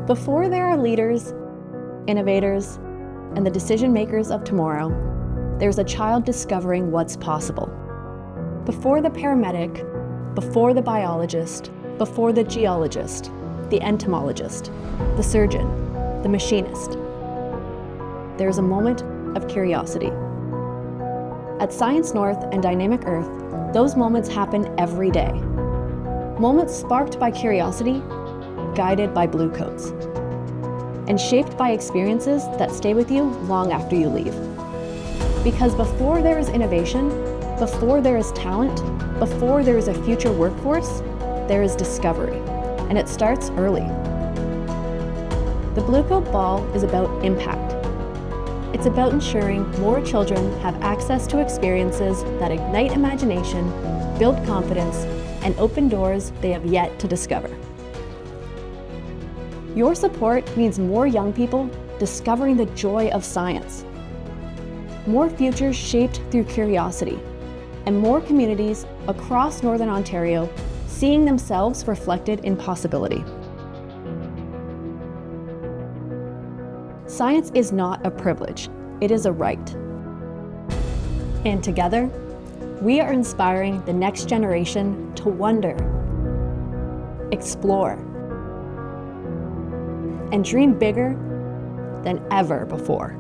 Before there are leaders, innovators, and the decision makers of tomorrow, there's a child discovering what's possible. Before the paramedic, before the biologist, before the geologist, the entomologist, the surgeon, the machinist, there's a moment of curiosity. At Science North and Dynamic Earth, those moments happen every day. Moments sparked by curiosity, guided by blue coats, and shaped by experiences that stay with you long after you leave. Because before there is innovation, before there is talent, before there is a future workforce, there is discovery, and it starts early. The Blue Coat Ball is about impact. It's about ensuring more children have access to experiences that ignite imagination, build confidence, and open doors they have yet to discover. Your support means more young people discovering the joy of science, more futures shaped through curiosity, and more communities across Northern Ontario seeing themselves reflected in possibility. Science is not a privilege, it is a right. And together, we are inspiring the next generation to wonder, explore, and dream bigger than ever before.